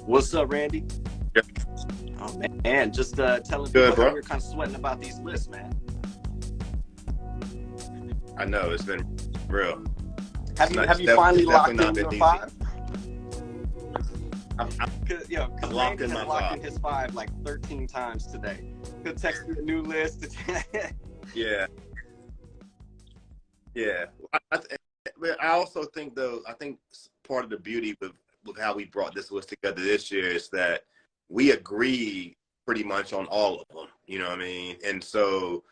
What's up, Randy? Good. Oh man, just telling people how we're kind of sweating about these lists, man. I know it's been real. Have you finally locked in your five? I'm Randy has locked in his five like 13 times today. He'll text me a new list. Yeah. I also think, though, part of the beauty with how we brought this list together this year is that we agree pretty much on all of them. You know what I mean? And so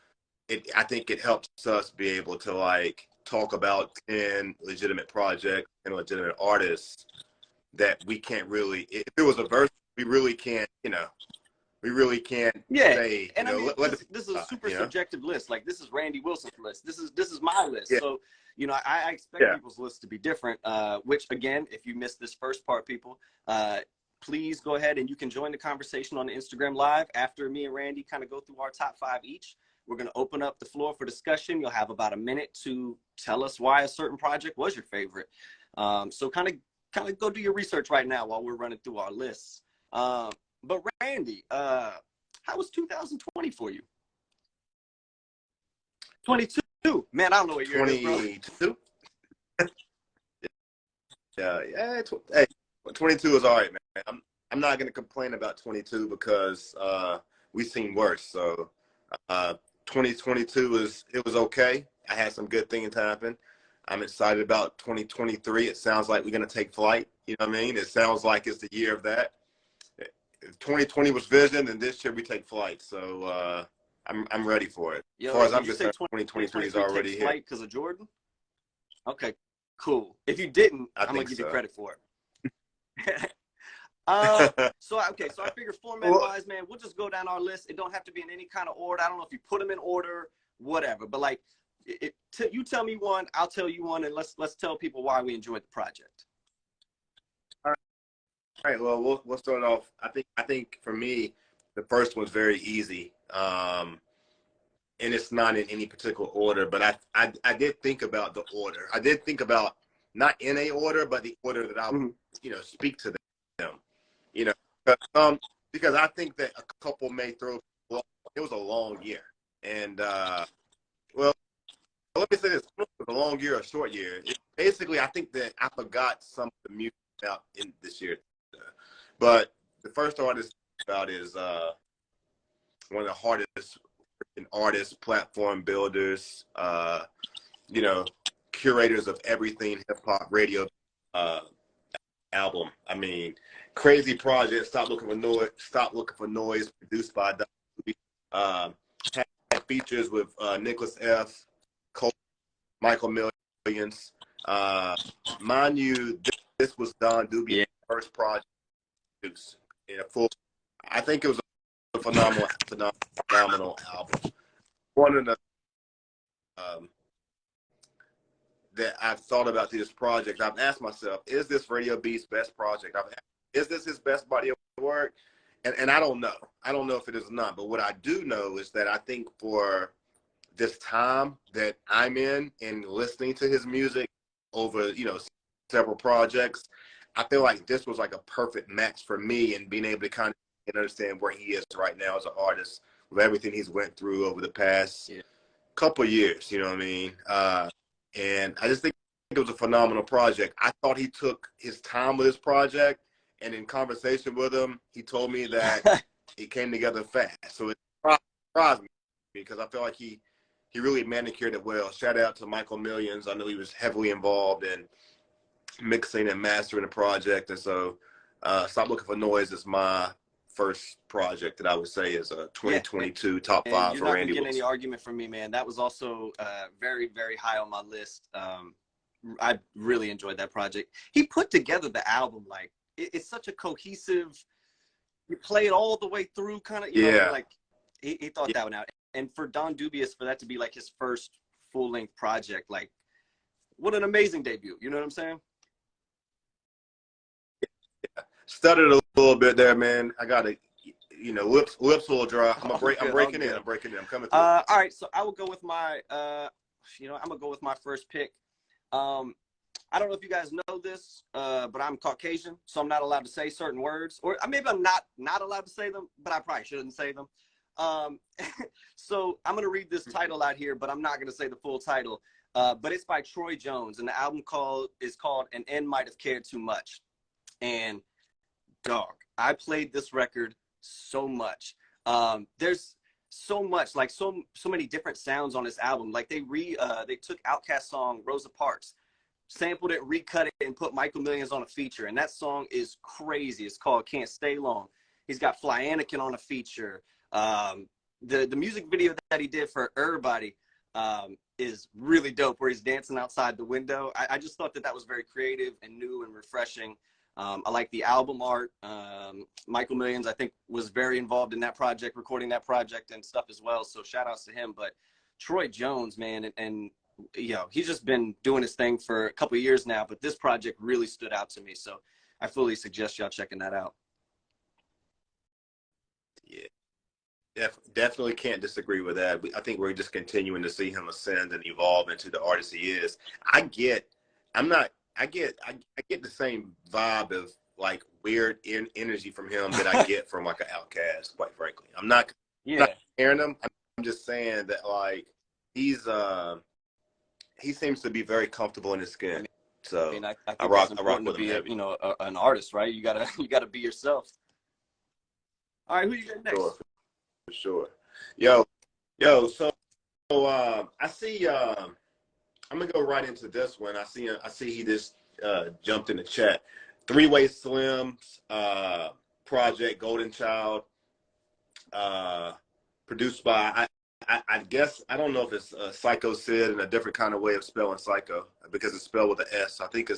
I think it helps us be able to like talk about 10 legitimate projects and legitimate artists that we can't really, if it was a verse, we really can't say, and this is a super subjective list. Like, this is Randy Wilson's list. This is my list. Yeah. So, I expect people's lists to be different, which again, if you missed this first part, people, please go ahead and you can join the conversation on the Instagram Live after me and Randy kind of go through our top 5 each. We're going to open up the floor for discussion. You'll have about a minute to tell us why a certain project was your favorite. So kind of go do your research right now while we're running through our lists. But Randy, how was 2020 for you? 22. Man, I don't know what year it is, bro. 22? Hey, 22 is all right, man. I'm not going to complain about 22 because we've seen worse. So 2022 was okay. I had some good things happen. I'm excited about 2023. It sounds like we're going to take flight. You know what I mean? It sounds like it's the year of that. If 2020 was vision, and this year we take flight. So I'm ready for it. Yo, as far as I'm concerned, 2023 is already here. Flight because of Jordan? Okay, cool. If you didn't, I'm going to give you credit for it. So I figure format-wise, man, we'll just go down our list. It don't have to be in any kind of order. I don't know if you put them in order, whatever. But like, you tell me one, I'll tell you one, and let's tell people why we enjoyed the project. All right. Well, we'll start off. I think for me, the first one's very easy, and it's not in any particular order. But I did think about the order. I did think about not in a order, but the order that I would speak to them. Because I think that a couple may throw. Well, it was a long year, and let me say this: it was a long year, a short year. Basically, I think that I forgot some of the music out in this year. But the first artist about is one of the hardest artists, platform builders, curators of everything hip hop radio album. I mean, crazy project. Stop looking for noise. Produced by had features with Nicholas F. Cole, Michael Millions. Mind you, this was Don Dubia's first project. In a full, I think it was a phenomenal album. One of the that I've thought about this project. I've asked myself, is this Radio B's best project? Is this his best body of work? And I don't know. I don't know if it is or not. But what I do know is that I think for this time that I'm in and listening to his music over, several projects, I feel like this was like a perfect match for me and being able to kind of understand where he is right now as an artist with everything he's went through over the past couple of years, you know what I mean? And I just think it was a phenomenal project. I thought he took his time with this project, and in conversation with him, he told me that it came together fast. So it surprised me because I feel like he really manicured it well. Shout out to Michael Millions. I know he was heavily involved in mixing and mastering the project, and so Stop Looking for Noise is my first project that I would say is a 2022 top 5 for Randy Wilson. You're not gonna get any argument from me, man. That was also very, very high on my list. I really enjoyed that project. He put together the album like it's such a cohesive. You play it all the way through, kind of. You know, like he thought that one out. And for Don Dubious, for that to be like his first full-length project, like what an amazing debut. You know what I'm saying? Stuttered a little bit there, man. I got to, lips a little dry. I'm breaking in. I'm coming through. All right, so I will go with my, I'm gonna go with my first pick. I don't know if you guys know this, but I'm Caucasian, so I'm not allowed to say certain words, or maybe I'm not allowed to say them, but I probably shouldn't say them. So I'm going to read this title out here, but I'm not going to say the full title. But it's by Troy Jones, and the album is called "An End Might Have Cared Too Much." And dog, I played this record so much. There's so much, like so many different sounds on this album. Like they took Outkast song Rosa Parks, sampled it, recut it, and put Michael Millions on a feature, and that song is crazy. It's called "Can't Stay Long." He's got Fly Anakin on a feature. The music video that he did for HearRVA's is really dope, where he's dancing outside the window. I just thought that was very creative and new and refreshing. I like the album art. Michael Millions, I think, was very involved in that project, recording that project and stuff as well. So shout outs to him. But Troy Jones, man, and you know, he's just been doing his thing for a couple of years now, but this project really stood out to me. So I fully suggest y'all checking that out. Yeah, definitely can't disagree with that. I think we're just continuing to see him ascend and evolve into the artist he is. I get the same vibe of like weird energy from him that I get from like an Outkast, quite frankly. I'm not hearing him. I'm just saying that like he seems to be very comfortable in his skin. So I think I rock to be an artist, right? You gotta be yourself. All right, who you got next? For sure. Yo, so I see I'm gonna go right into this one. I see he just jumped in the chat. Three-Way Slim's project Golden Child, produced by I guess I don't know if it's Psycho Sid and a different kind of way of spelling psycho because it's spelled with an S. I think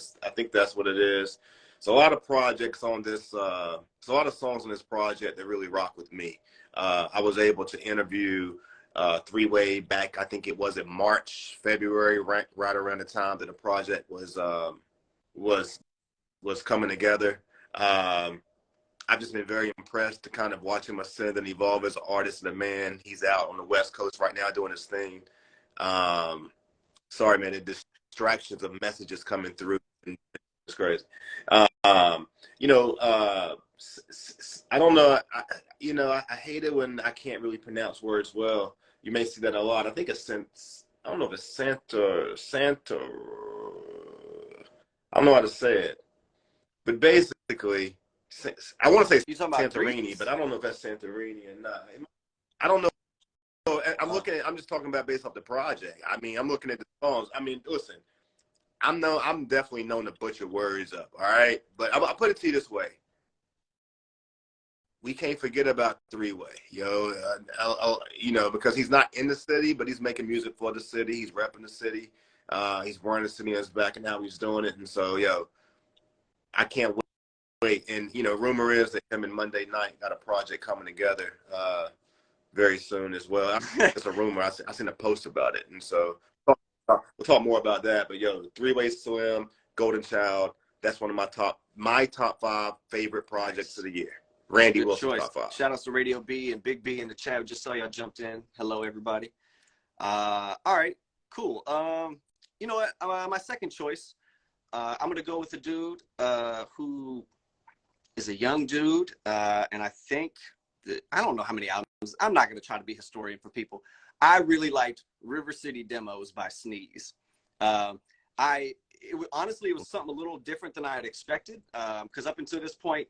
that's what it is. So a lot of projects on this, a lot of songs on this project that really rock with me. I was able to interview Three-Way back, I think it was in March, February, right around the time that the project was coming together. I've just been very impressed to kind of watch him ascend and evolve as an artist and a man. He's out on the West Coast right now doing his thing. Sorry, man, the distractions of messages coming through. It's crazy. I don't know. I hate it when I can't really pronounce words well. You may see that a lot. I think it's I don't know if it's Santa. I don't know how to say it. But basically, I want to say Santorini, but I don't know if that's Santorini or not. I don't know. I'm just talking about based off the project. I mean, I'm looking at the songs. I mean, listen, I'm definitely known to butcher words up, all right? But I'll put it to you this way. We can't forget about Three-Way, because he's not in the city, but he's making music for the city. He's repping the city. He's wearing the city on his back and how he's doing it. And so, I can't wait. And, rumor is that him and Monday Night got a project coming together very soon as well. It's a rumor. I seen a post about it. And so we'll talk more about that. But, Three-Way Slim, Golden Child, that's one of my top 5 favorite projects of the year. Randy Wilson, top 5. Shout outs to Radio B and Big B in the chat. Just saw y'all jumped in. Hello, everybody. All right, cool. You know what? My second choice, I'm going to go with a dude who is a young dude. And I think I don't know how many albums. I'm not going to try to be historian for people. I really liked River City Demos by Sneeze. Honestly, it was something a little different than I had expected. Because up until this point,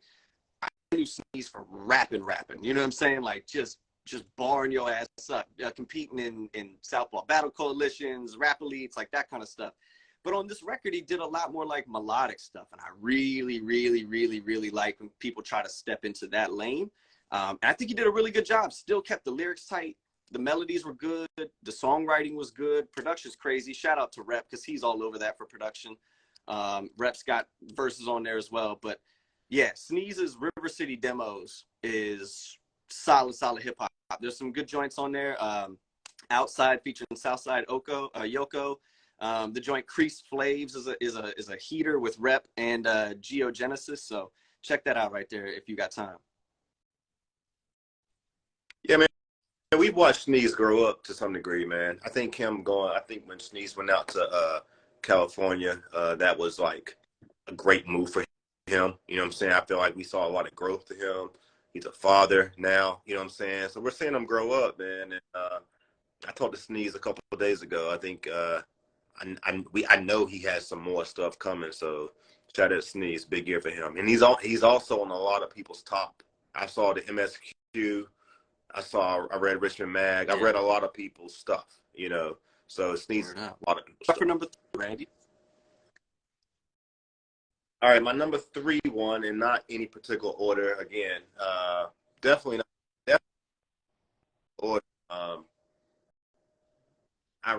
I knew Sneeze for rapping. You know what I'm saying? Like just barring your ass up, competing in Southpaw Battle Coalitions, rap elites, like that kind of stuff. But on this record, he did a lot more like melodic stuff. And I really, really, really, really like when people try to step into that lane. And I think he did a really good job. Still kept the lyrics tight. The melodies were good. The songwriting was good. Production's crazy. Shout out to Rep because he's all over that for production. Rep's got verses on there as well. But yeah, Sneeze's River City Demos is solid hip hop. There's some good joints on there. Outside featuring Southside Yoko. The joint Creased Flaves is a heater with Rep and Geogenesis. So check that out right there if you got time. Yeah, man. We watched Sneeze grow up to some degree, man. I think when Sneeze went out to California. That was like a great move for him. You know what I'm saying? I feel like we saw a lot of growth to him. He's a father now. You know what I'm saying? So we're seeing him grow up, man. And I talked to Sneeze a couple of days ago. I think I know he has some more stuff coming. So shout out to Sneeze, big year for him. And he's also on a lot of people's top. I saw the MSQ. I read Richmond Mag. I read a lot of people's stuff. You know, so Sneeze a lot of people's stuff. For number 3, Randy. All right, my number 3 one, in not any particular order. Again, definitely not. Definitely order. I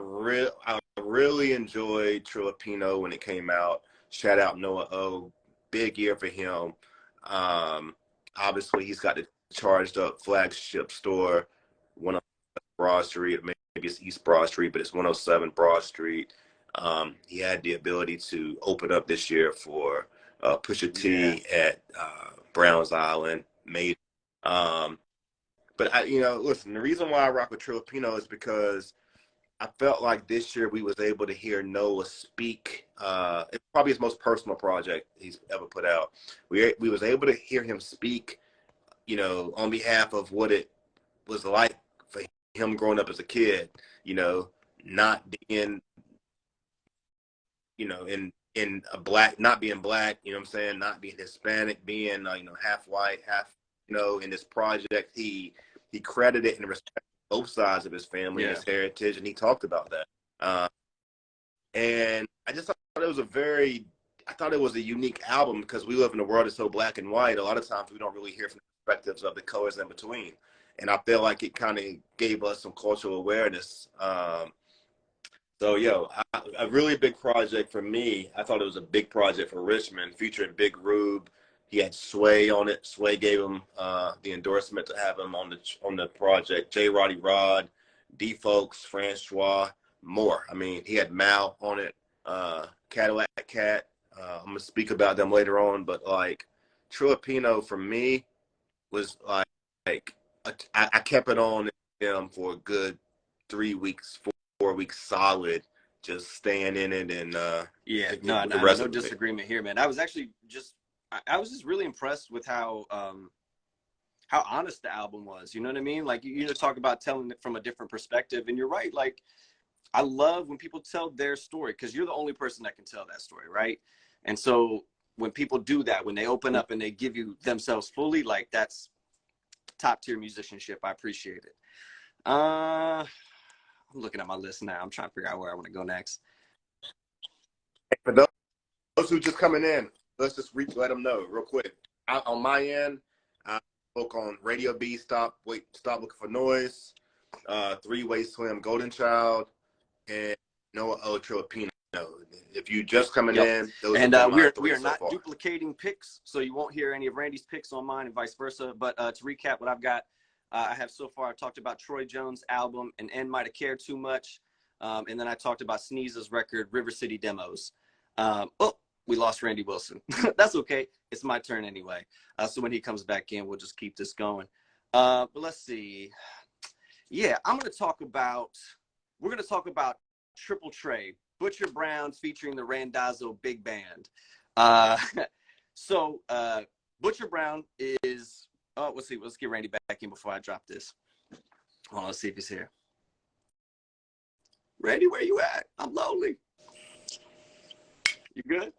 really enjoyed Trillipino when it came out. Shout out Noah O. Big year for him. Obviously, he's got the charged up flagship store, 107 Broad Street. Maybe it's East Broad Street, but it's 107 Broad Street. He had the ability to open up this year for Pusha T at Browns Island. But listen, the reason why I rock with Trillipino is because I felt like this year we was able to hear Noah speak. It's probably his most personal project he's ever put out. We was able to hear him speak, on behalf of what it was like for him growing up as a kid, not being, in a black, not being black, not being Hispanic, being, half white, half, in this project, he credited and respected both sides of his family and his heritage, and he talked about that. And I just thought it was a unique album because we live in a world that's so black and white. A lot of times we don't really hear from the perspectives of the colors in between. And I feel like it kind of gave us some cultural awareness. A really big project for me. I thought it was a big project for Richmond, featuring Big Rube. He had Sway on it. Sway gave him the endorsement to have him on the project. J. Roddy Rod, D. Folks, Francois, more. I mean, he had Mal on it. Cadillac Cat. I'm gonna speak about them later on, but like Trillipino for me was like I kept it on him for a good 3 weeks, 4 weeks solid, just staying in it and no disagreement here, man. I was just really impressed with how honest the album was. You know what I mean? Like you talk about telling it from a different perspective, and you're right. Like I love when people tell their story because you're the only person that can tell that story, right? And so when people do that, when they open up and they give you themselves fully, like that's top tier musicianship. I appreciate it. I'm looking at my list now. I'm trying to figure out where I want to go next. For those who just coming in, let's just let them know real quick. On my end, I spoke on Radio B, Stop Looking for Noise, 3-Way Slim, Golden Child, and Noah O. Trillipino. If you just coming in, those we are not duplicating picks, so you won't hear any of Randy's picks on mine and vice versa. But to recap what I've got, I have so far talked about Troy Jones' album, And N Might Have Cared Too Much, and then I talked about Sneeze's record, River City Demos. We lost Randy Wilson. That's okay. It's my turn anyway. So when he comes back in, we'll just keep this going. But let's see. Yeah, we're going to talk about Triple Trey, Butcher Brown featuring the Randazzo Big Band. Butcher Brown is, let's get Randy back in before I drop this. Hold on, let's see if he's here. Randy, where you at? I'm lonely. You good?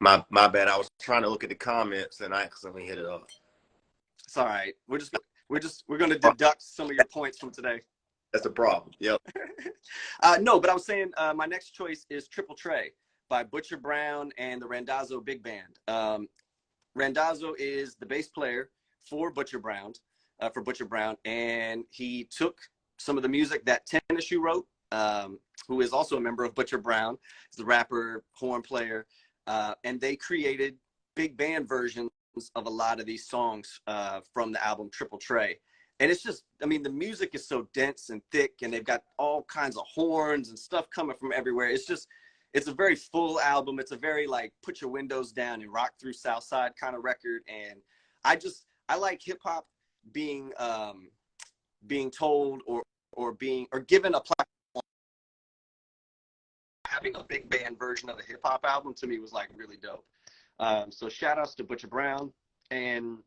My bad. I was trying to look at the comments and I accidentally hit it off. It's all right. We're going to deduct some of your points from today. That's a problem. Yep. No, but I was saying my next choice is Triple Trey by Butcher Brown and the Randazzo Big Band. Randazzo is the bass player for Butcher Brown, and he took some of the music that Tennessee wrote, who is also a member of Butcher Brown, is the rapper, horn player, and they created big band versions of a lot of these songs from the album Triple Trey. And it's just, I mean, the music is so dense and thick, and they've got all kinds of horns and stuff coming from everywhere. It's a very full album. It's a very like put your windows down and rock through Southside kind of record. And I like hip hop being told or given a platform having a big band version of a hip hop album to me was like really dope. So shout outs to Butcher Brown and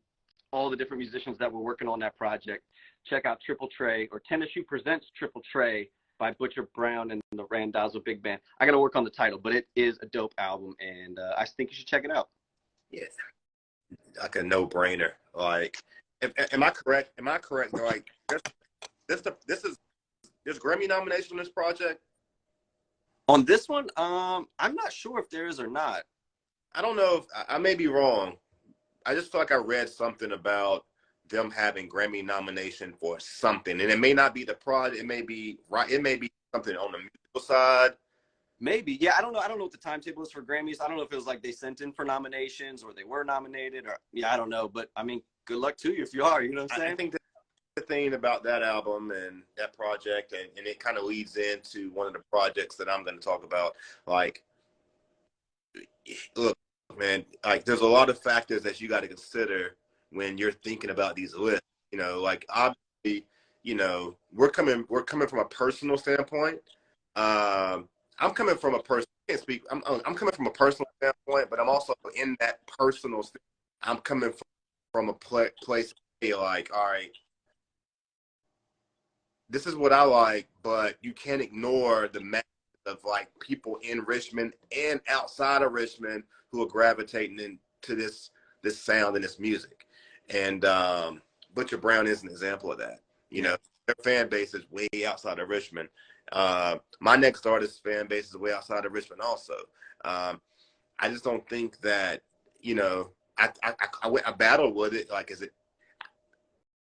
all the different musicians that were working on that project. Check out Triple Trey, or Tennis Shoe Presents Triple Trey by Butcher Brown and the Randazzo Big Band. I got to work on the title, but it is a dope album, and I think you should check it out. Yeah, like a no-brainer. Like, am I correct? Am I correct? Like, there's Grammy nomination on this project? On this one, I'm not sure if there is or not. I don't know if I may be wrong. I just feel like I read something about them having Grammy nomination for something, and it may not be the project. It may be right. It may be something on the musical side. Maybe, yeah. I don't know. I don't know what the timetable is for Grammys. I don't know if it was like they sent in for nominations or they were nominated, or I don't know. But I mean, good luck to you if you are. You know what I'm saying? I think the thing about that album and that project, and it kind of leads into one of the projects that I'm going to talk about. Like, look, man, like there's a lot of factors that you got to consider when you're thinking about these lists. You know, like obviously, you know, we're coming from a personal standpoint. I'm coming from a person. I can't speak. I'm coming from a personal standpoint, but I'm also in that personal. I'm coming from a place like, all right, this is what I like, but you can't ignore the mass of like people in Richmond and outside of Richmond who are gravitating into this sound and this music. And Butcher Brown is an example of that. You know, their fan base is way outside of Richmond. My next artist's fan base is way outside of Richmond also. I just don't think that, you know, I battled with it. Like,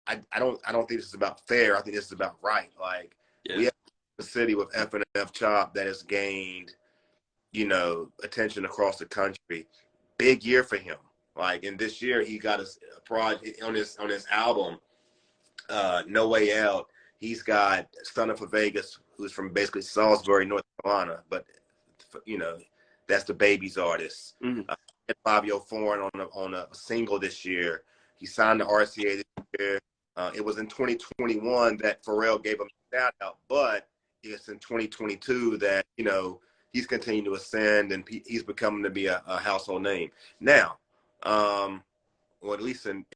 I don't think this is about fair. I think this is about right. Like, we have a city with F&F Chop that has gained, you know, attention across the country. Big year for him. Like, and this year he got a project on his album, No Way Out. He's got Stunner for Vegas, who's from basically Salisbury, North Carolina, but you know, that's the Baby's artist. Mm-hmm. Fabio Foreign on a single this year. He signed to RCA this year. It was in 2021 that Pharrell gave him a shout out, but it's in 2022 that, you know, he's continuing to ascend and he's becoming to be a household name now. Or at least in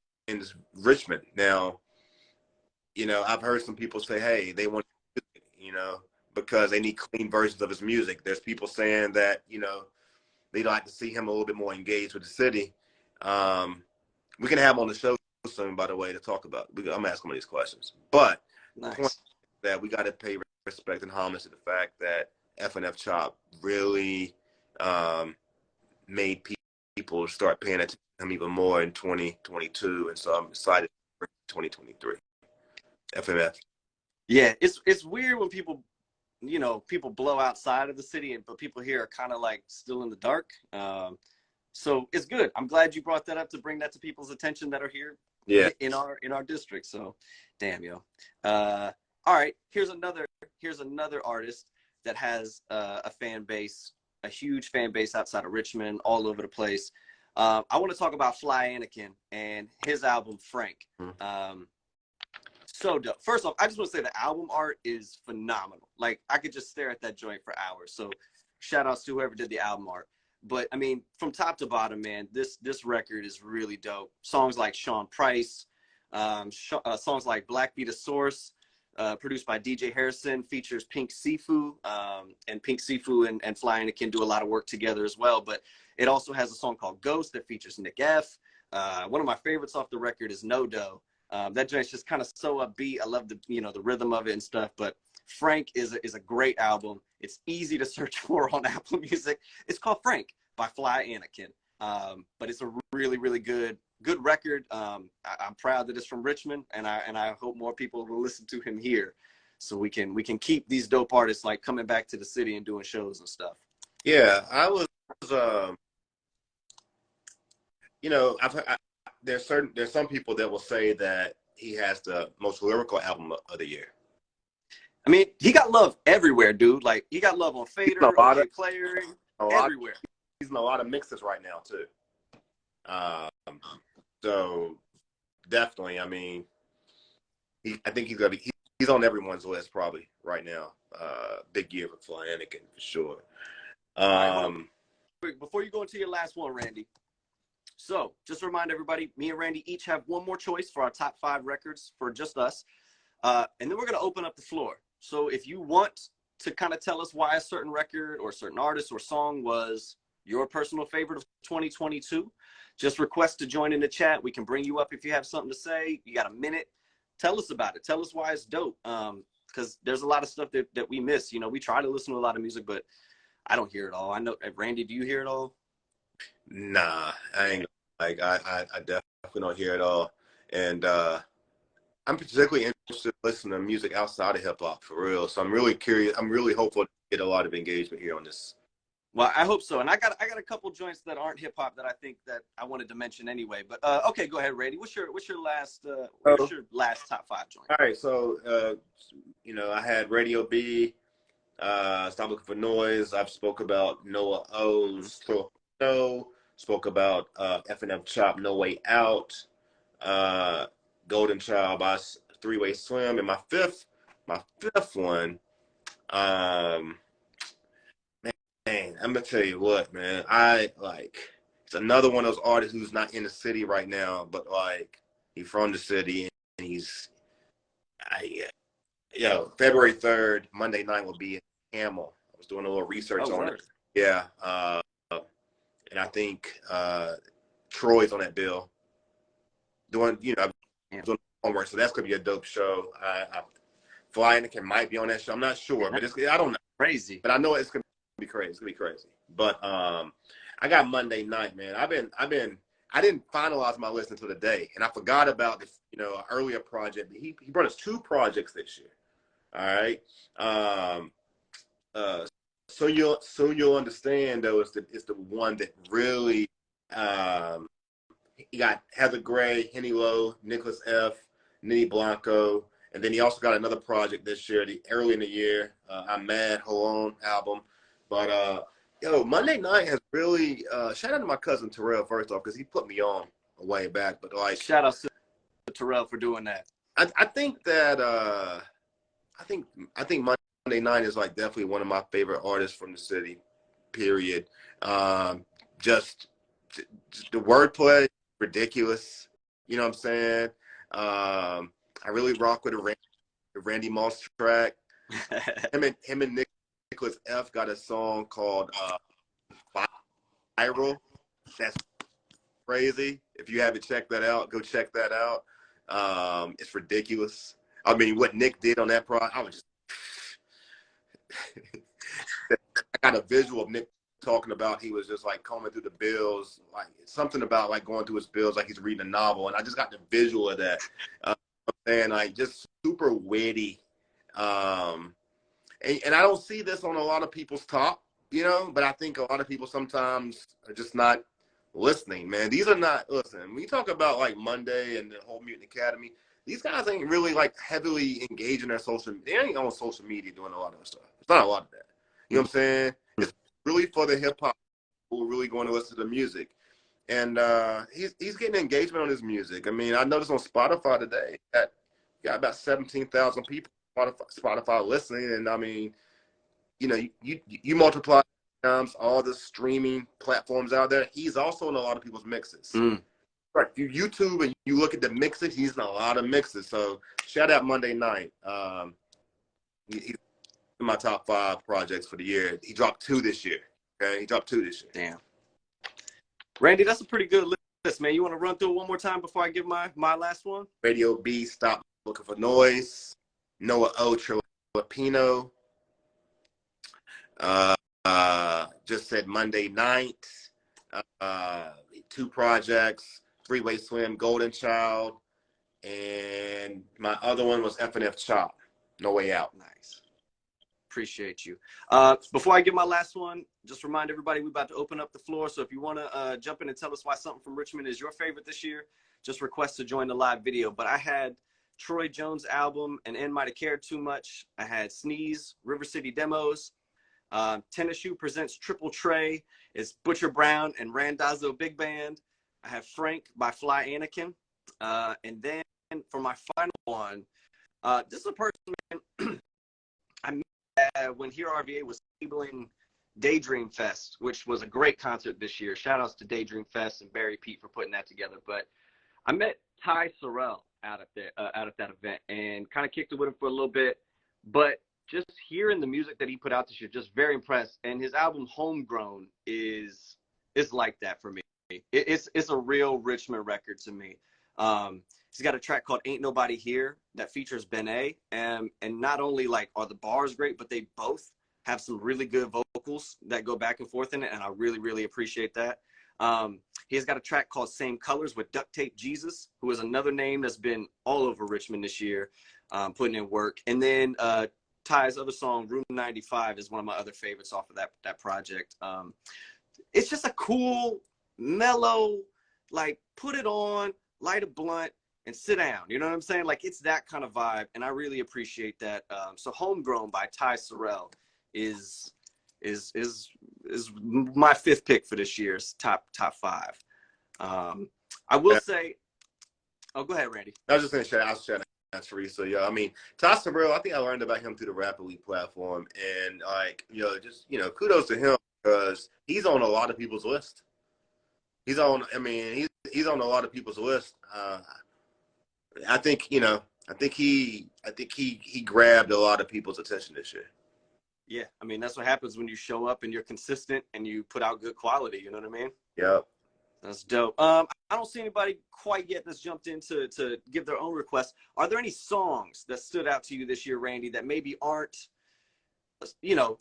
Richmond now. You know, I've heard some people say, hey, they want, you know, because they need clean versions of his music. There's people saying that, you know, they'd like to see him a little bit more engaged with the city. We can have him on the show soon, by the way, to talk about. I'm asking him these questions. But the point is that we got to pay respect and homage to the fact that F&F Chop really made people start paying attention to him even more in 2022. And so I'm excited for 2023. FMF. Yeah, it's weird when people, you know, people blow outside of the city, but people here are kind of like still in the dark. So it's good. I'm glad you brought that up to bring that to people's attention that are here in our district. So, damn, yo. All right, here's another artist that has a fan base, a huge fan base outside of Richmond, all over the place. I want to talk about Fly Anakin and his album Frank. So dope. First off, I just want to say the album art is phenomenal. Like, I could just stare at that joint for hours. So shout outs to whoever did the album art. But I mean, from top to bottom, man, this record is really dope. Songs like Sean Price, songs like Black Be the Source, produced by DJ Harrison, features Pink Sifu, and Pink Sifu and Fly Anakin do a lot of work together as well. But it also has a song called Ghost that features Nick F. One of my favorites off the record is No Dough. That joint's just kind of so upbeat. I love the rhythm of it and stuff. But Frank is a great album. It's easy to search for on Apple Music. It's called Frank by Fly Anakin. But it's a really, really good record. I'm proud that it's from Richmond, and I hope more people will listen to him here, so we can keep these dope artists like coming back to the city and doing shows and stuff. Yeah, I was. You know, there's some people that will say that he has the most lyrical album of the year. I mean, he got love everywhere, dude. Like, he got love on Fader, OK Player, everywhere. He's in a lot of mixes right now too. So definitely, I mean, I think he's on everyone's list probably right now. Big year for Fly Anakin for sure. All right, hold on. Before you go into your last one, Randy. So just to remind everybody, me and Randy each have one more choice for our top 5 records for just us. And then we're going to open up the floor. So if you want to kind of tell us why a certain record or a certain artist or song was your personal favorite of 2022, just request to join in the chat. We can bring you up if you have something to say. You got a minute. Tell us about it. Tell us why it's dope. Because there's a lot of stuff that we miss. You know, we try to listen to a lot of music, but I don't hear it all. I know, Randy, do you hear it all? Nah, I ain't like I definitely don't hear it all. And I'm particularly interested in listening to music outside of hip hop for real. So I'm really curious. I'm really hopeful to get a lot of engagement here on this. Well, I hope so. And I got a couple joints that aren't hip hop that I think that I wanted to mention anyway. But okay, go ahead, Randy. What's your last top 5 joint? All right, so you know, I had Radio B, Stop Looking for Noise. I've spoke about Noah O's No, spoke about F&F Chop, No Way Out, Golden Child by Three-Way Swim, and my fifth one, man, I'm gonna tell you what, man. It's another one of those artists who's not in the city right now, but like he's from the city, and February 3rd, Monday night will be in Camel. I was doing a little research on it. Yeah, and I think Troy's on that bill. Doing homework, so that's gonna be a dope show. Flying might be on that show. I'm not sure, but I don't know. Crazy, but I know it's gonna be crazy. It's gonna be crazy. But I got Monday night, man. I didn't finalize my list until today, and I forgot about this, earlier project. He brought us 2 projects this year. All right. Soon you'll understand though. It's the one that really he got Heather Gray, Henny Lowe, Nicholas F, Nini Blanco, and then he also got another project this year, early in the year. I'm Mad, Hold On album. But Monday night has really shout out to my cousin Terrell first off, because he put me on a way back. But like, shout out to Terrell for doing that. I think that I think Monday night is like definitely one of my favorite artists from the city. Period. Just the wordplay, ridiculous. You know what I'm saying? I really rock with the Randy Moss track. him and Nicholas F got a song called Viral. That's crazy. If you haven't checked that out, go check that out. It's ridiculous. I mean, what Nick did on that project, I was just I got a visual of Nick talking about he was just like combing through the bills, like something about like going through his bills like he's reading a novel, and I just got the visual of that. And like just super witty. And I don't see this on a lot of people's top, but I think a lot of people sometimes are just not listening, man. These are not, listen, we talk about like Monday and the whole Mutant Academy. These guys ain't really like heavily engaged in their they ain't on social media doing a lot of stuff. It's not a lot of that. You know what I'm saying? It's really for the hip hop who are really going to listen to the music. And he's getting engagement on his music. I mean, I noticed on Spotify today that got about 17,000 people Spotify listening, and I mean, you multiply times all the streaming platforms out there. He's also in a lot of people's mixes. Right, you YouTube and you look at the mixes. He's in a lot of mixes. So shout out Monday night. He's in my top 5 projects for the year. He dropped 2 this year. Okay, he dropped 2 this year. Damn, Randy, that's a pretty good list, man. You want to run through it one more time before I give my last one? Radio B, Stop Looking for Noise. Noah O, Trilapino. Just said Monday night. 2 projects, Three-Way Swim, Golden Child, and my other one was F&F Chop, No Way Out. Nice. Appreciate you. Before I give my last one, just remind everybody we're about to open up the floor. So if you want to jump in and tell us why something from Richmond is your favorite this year, just request to join the live video. But I had Troy Jones' album, and N Might Have Cared Too Much. I had Sneeze, River City Demos. Tennis Shoe presents Triple Trey. It's Butcher Brown and Randazzo Big Band. I have Frank by Fly Anakin. And then for my final one, this is a person I met when HearRVA was labeling Daydream Fest, which was a great concert this year. Shout outs to Daydream Fest and Barry Pete for putting that together. But I met Ty Sorrell out at that event and kind of kicked it with him for a little bit. But just hearing the music that he put out this year, just very impressed. And his album Homegrown is like that for me. It's a real Richmond record to me. He's got a track called Ain't Nobody Here that features Benet. And not only like are the bars great, but they both have some really good vocals that go back and forth in it. And I really, really appreciate that. He's got a track called Same Colors with Duct Tape Jesus, who is another name that's been all over Richmond this year, putting in work. And then Ty's other song, Room 95, is one of my other favorites off of that project. It's just a cool, mellow, like put it on, light a blunt, and sit down. You know what I'm saying? Like it's that kind of vibe, and I really appreciate that. So Homegrown by Ty Sorrell is my fifth pick for this year's top five. I will say, oh, go ahead, Randy. I was just gonna shout out Teresa. Yeah, I mean, Ty Sorrell, I think I learned about him through the Rap Elite platform, and like, just kudos to him because he's on a lot of people's list. He's on a lot of people's list. I think he grabbed a lot of people's attention this year. Yeah, I mean, that's what happens when you show up and you're consistent and you put out good quality. You know what I mean? Yeah. That's dope. I don't see anybody quite yet that's jumped in to give their own requests. Are there any songs that stood out to you this year, Randy, that maybe aren't,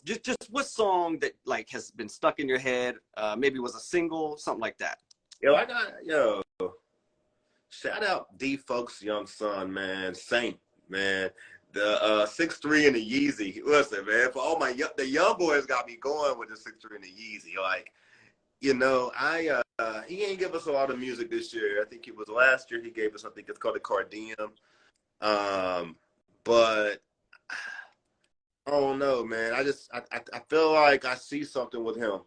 just what song that like has been stuck in your head, maybe was a single, something like that? Shout out D Folks' young son, man, Saint, man. The 6'3" and the Yeezy. Listen, man, for all the young boys got me going with the 6'3" and the Yeezy. Like, he ain't give us a lot of music this year. I think it was last year he gave us, I think it's called the Cardium. But I don't know, man. I feel like I see something with him.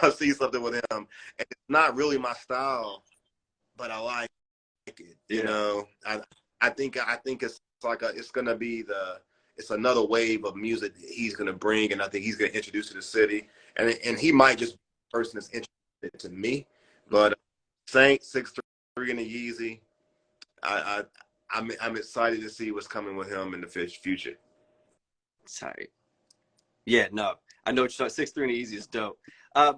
I see something with him. And it's not really my style, but I like it. I think it's like it's gonna be it's another wave of music that he's gonna bring, and I think he's gonna introduce to the city, and he might just be the person that's interested to me. But Saint 6'3" and a Yeezy, I'm excited to see what's coming with him in the future. Sorry. Yeah, no, I know what you're talking. 6'3" and a Yeezy is dope.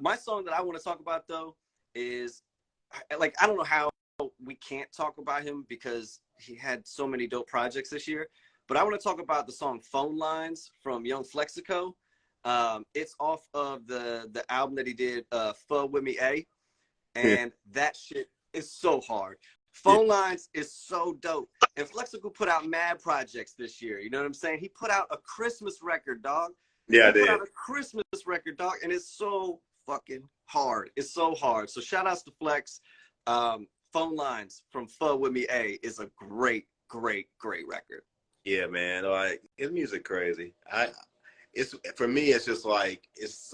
My song that I want to talk about though is like I don't know how we can't talk about him because he had so many dope projects this year, but I want to talk about the song Phone Lines from Young Flexico. It's off of the album that he did, Fuh With Me A, and that shit is so hard. Phone Lines is so dope, and Flexico put out mad projects this year. You know what I'm saying? He put out a Christmas record, dog. Yeah, he put out a Christmas record, dog, and it's so fucking hard. It's so hard. So shout outs to Flex. Phone Lines from Fuh With Me A is a great record. Yeah, man. Like his music crazy. It's for me. It's just like it's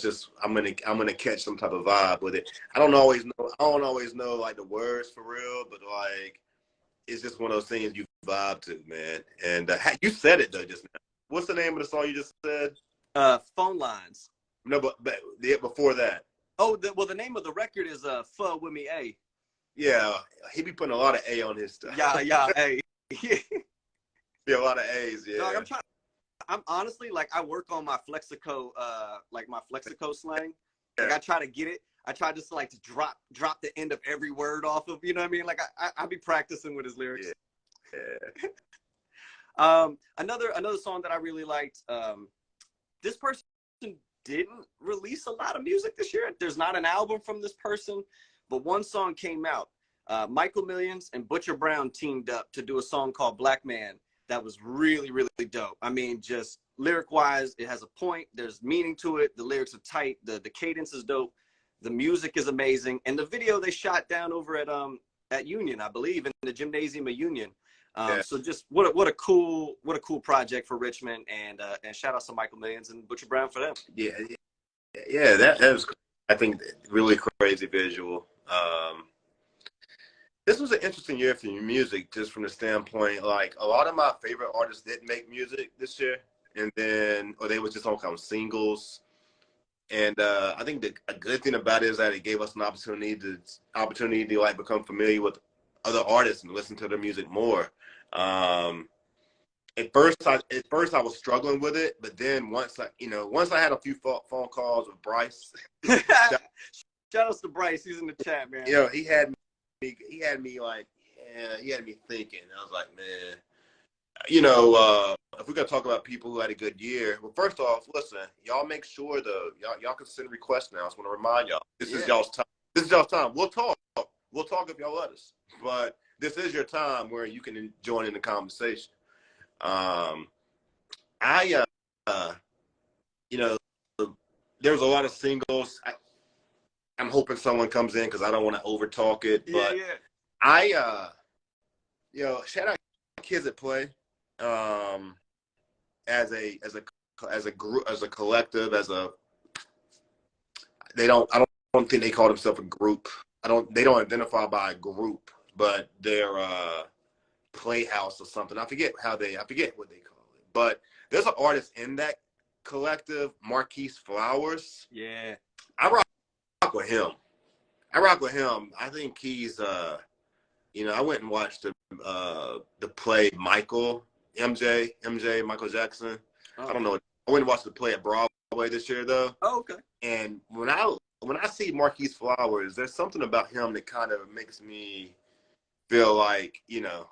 just I'm gonna catch some type of vibe with it. I don't always know like the words for real, but like it's just one of those things you vibe to, man. And you said it though just now. What's the name of the song you just said? Phone Lines. No, but before that. Oh, the name of the record is Fuh With Me A. Yeah, he be putting a lot of A on his stuff. Yeah, A. Yeah, a lot of A's, yeah. Dog, I'm honestly, like, I work on my Flexico, my Flexico slang. Like, I try to get it. I try just, like, to drop the end of every word off of, you know what I mean? Like, I be practicing with his lyrics. Yeah. Another song that I really liked, this person didn't release a lot of music this year. There's not an album from this person, but one song came out. Michael Millions and Butcher Brown teamed up to do a song called Black Man that was really, really dope. I mean, just lyric-wise, it has a point. There's meaning to it. The lyrics are tight. The cadence is dope. The music is amazing. And the video they shot down over at Union, I believe, in the gymnasium of Union. So just what a cool project for Richmond, and shout out to Michael Millions and Butcher Brown for them. Yeah, that was, I think, really crazy visual. This was an interesting year for music, just from the standpoint, like a lot of my favorite artists didn't make music this year, or they was just on singles. And I think a good thing about it is that it gave us an opportunity to like become familiar with other artists and listen to their music more. At first I was struggling with it, but then once I had a few phone calls with Bryce. Shout out to Bryce. He's in the chat, man. You know, he had me like, yeah, he had me thinking. I was like, man, you know, if we're gonna talk about people who had a good year, well, first off, listen, y'all make sure y'all can send requests now. I just want to remind y'all, this is y'all's time. This is y'all's time. We'll talk if y'all let us, but this is your time where you can join in the conversation. You know, there's a lot of singles. I'm hoping someone comes in because I don't want to over talk it, but you know, shout out Kids at Play, as a group, as a collective, I don't think they call themselves a group. They don't identify by a group, but they're Playhouse or something. I forget what they call it. But there's an artist in that collective, Marquise Flowers. Yeah. I rock with him. I think he's you know, I went and watched the play Michael Jackson. I don't know. I went and watched the play at Broadway this year though. Oh, okay. And when I see Marquise Flowers, there's something about him that kind of makes me feel like, you know,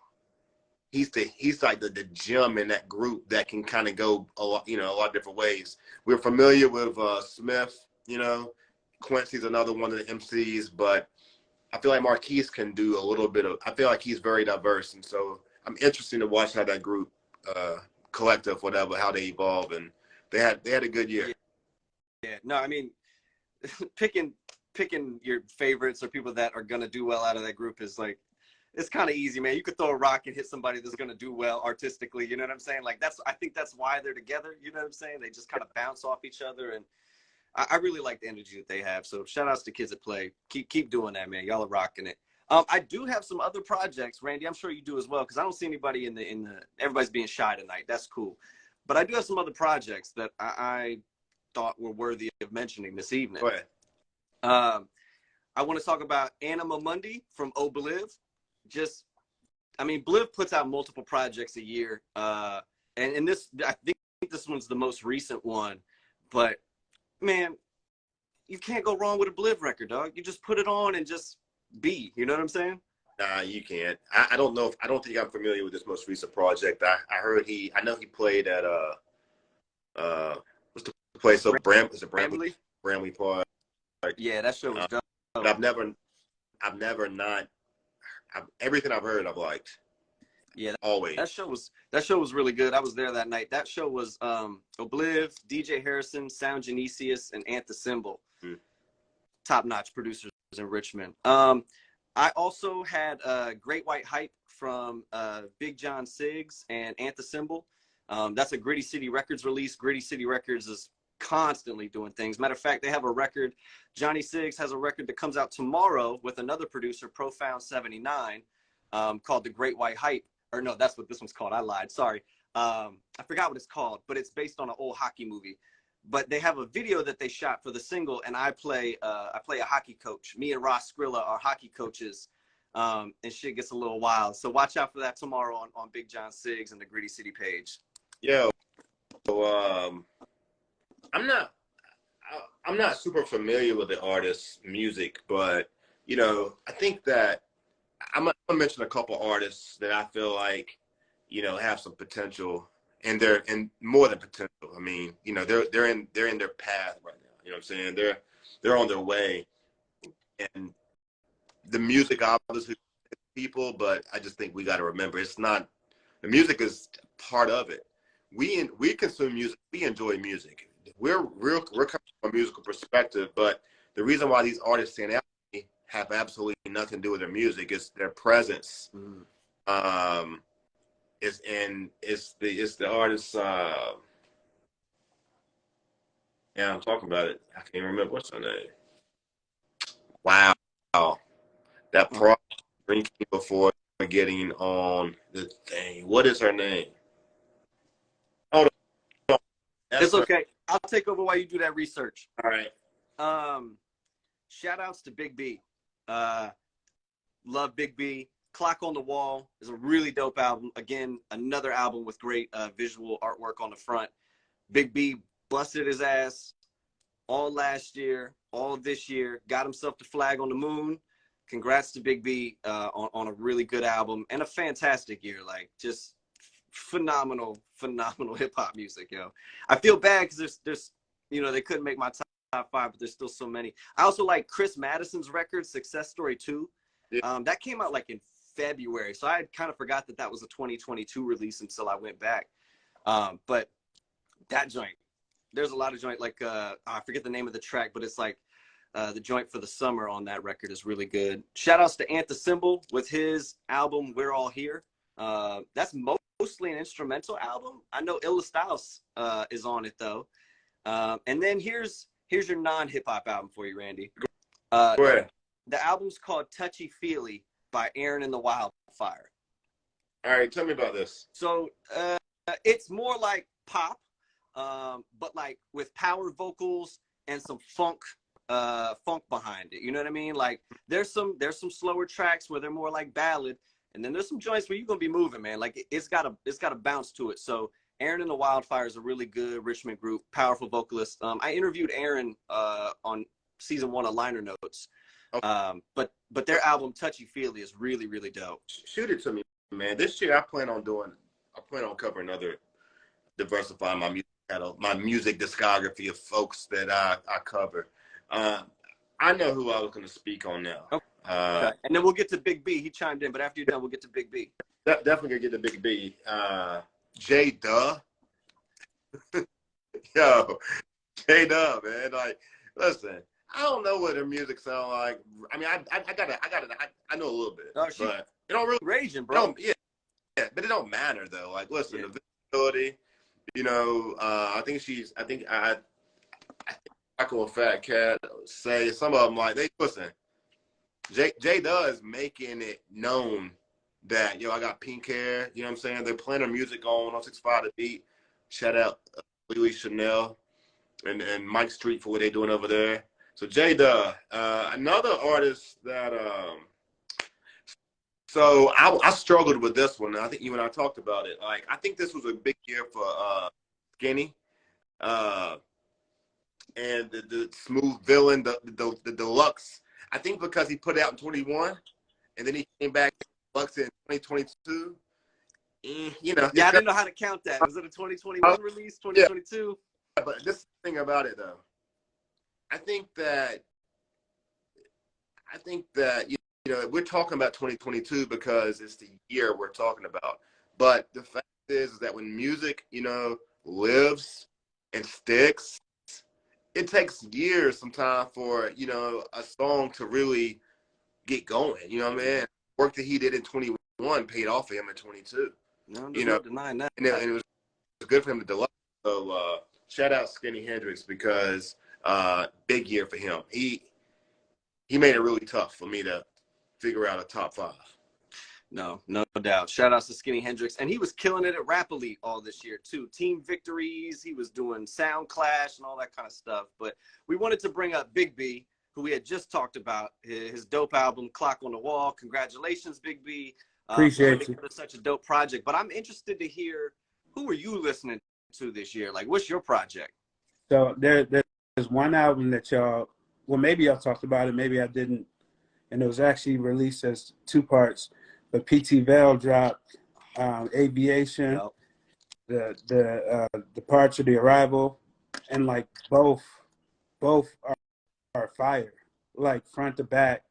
he's like the gem in that group that can kind of go a lot of different ways. We're familiar with Smith, you know, Quincy's another one of the MCs, but I feel like Marquise can do a little bit of. I feel like he's very diverse, and so I'm interested to watch how that group, collective, whatever, how they evolve, and they had a good year. Yeah. No, I mean, picking your favorites or people that are gonna do well out of that group is like, it's kind of easy, man. You could throw a rock and hit somebody that's gonna do well artistically. You know what I'm saying? Like I think that's why they're together. You know what I'm saying? They just kind of bounce off each other, and I really like the energy that they have. So shout outs to Kids at Play. Keep doing that, man. Y'all are rocking it. I do have some other projects, Randy. I'm sure you do as well, because I don't see anybody in the everybody's being shy tonight. That's cool. But I do have some other projects that I thought were worthy of mentioning this evening. Go ahead. I want to talk about Anima Mundi from Obliv. Bliv puts out multiple projects a year. And this, I think this one's the most recent one, but man, you can't go wrong with a Bliv record, dog. You just put it on and just be, you know what I'm saying? Nah, you can't. I don't know. I don't think I'm familiar with this most recent project. I know he played at what's the place? So Bramley Park. Yeah, that show was dope. But everything I've heard I've liked. Yeah, always. That show was really good. I was there that night. That show was Obliv, DJ Harrison, Sound Genesius, and Antha Symbol. Top-notch producers in Richmond. I also had Great White Hype from Big John Siggs and Antha Symbol. That's a Gritty City Records release. Gritty City Records is constantly doing things. Matter of fact, they have a record. Johnny Siggs has a record that comes out tomorrow with another producer, Profound 79, called The Great White Hype. Or no, that's what this one's called. I lied. Sorry. I forgot what it's called, but it's based on an old hockey movie. But they have a video that they shot for the single, and I play a hockey coach. Me and Ross Skrilla are hockey coaches, and shit gets a little wild. So watch out for that tomorrow on Big John Siggs and the Gritty City page. Yeah. So I'm not super familiar with the artist's music, but you know, I think that I'm gonna mention a couple artists that I feel like, you know, have some potential, and they're more than potential. I mean, you know, they're in their path right now. You know what I'm saying? They're on their way, and the music obviously people, but I just think we got to remember it's not. The music is part of it. We consume music. We enjoy music. We're coming from a musical perspective, but the reason why these artists stand out have absolutely nothing to do with their music. It's their presence. It's the artist. Yeah, I'm talking about it. I can't remember what's her name. Wow, that project drinking before getting on the thing. What is her name? Oh, it's okay. I'll take over while you do that research. All right. Shout outs to Big B. Love Big B. Clock on the Wall is a really dope album. Again, another album with great visual artwork on the front. Big B busted his ass all last year, all this year, got himself the flag on the moon. Congrats to Big B on a really good album and a fantastic year. Like, just phenomenal hip hop music, yo. I feel bad because there's they couldn't make my top 5, but there's still so many. I also like Chris Madison's record, Success Story 2. Yeah. That came out like in February, so I kind of forgot that was a 2022 release until I went back. But that joint, there's a lot of joint, like I forget the name of the track, but it's like the joint for the summer on that record is really good. Shout outs to Ant the Symbol with his album We're All Here. That's mostly an instrumental album. I know Illa Styles is on it though. And then here's your non-hip hop album for you, Randy. Go ahead. The album's called Touchy Feely by Aaron and the Wildfire. All right, tell me about this. So it's more like pop, but like with power vocals and some funk behind it. You know what I mean? Like there's some slower tracks where they're more like ballad, and then there's some joints where you're gonna be moving, man. Like it's got a bounce to it. So Aaron and the Wildfire is a really good Richmond group, powerful vocalist. I interviewed Aaron on season 1 of Liner Notes. Okay. But their album Touchy Feely is really, really dope. Shoot it to me, man. This year I plan on covering diversifying my music discography of folks that I cover. I know who I was going to speak on now. Okay. And then we'll get to Big B. He chimed in, but after you're done, we'll get to Big B. Definitely going to get to Big B. J-Duh. Yo, J-Duh, man. Like, listen, I don't know what their music sound like. I mean, I know a little bit, but it don't really raging, bro. Yeah, but it don't matter though. Like, listen, the visibility. I think Michael and Fat Cat say some of them like they listen. J-Duh is making it known that I got pink hair. You know what I'm saying? They're playing their music on 165 The Beat. Shout out Louis Chanel and Mike Street for what they're doing over there. So J-Duh, another artist that so I struggled with this one. I think you and I talked about it. Like I think this was a big year for Skinny, and the Smooth Villain, the deluxe. I think because he put it out in 21, and then he came back deluxe in 2022. Yeah, I didn't know how to count that. Was it a 2021 release? 2022? Yeah, but this thing about it though. I think that we're talking about 2022 because it's the year we're talking about. But the fact is that when music, lives and sticks, it takes years sometimes for, a song to really get going. You know what I mean? Work that he did in 21 paid off for him in 22. No, there's no denying that. And it was good for him to deluxe. So shout out Skinny Hendrix because big year for him. He made it really tough for me to figure out a top 5. No doubt. Shout outs to Skinny Hendrix. And he was killing it at Rap Elite all this year too. Team victories. He was doing Sound Clash and all that kind of stuff. But we wanted to bring up Big B, who we had just talked about, his dope album, Clock on the Wall. Congratulations, Big B. Appreciate you. It's such a dope project. But I'm interested to hear, who are you listening to this year? Like, what's your project? So there's one album that maybe y'all talked about it, maybe I didn't. And it was actually released as 2 parts. But P.T. Vale dropped Aviation, the Departure, The Arrival, and like both are fire. Like front to back,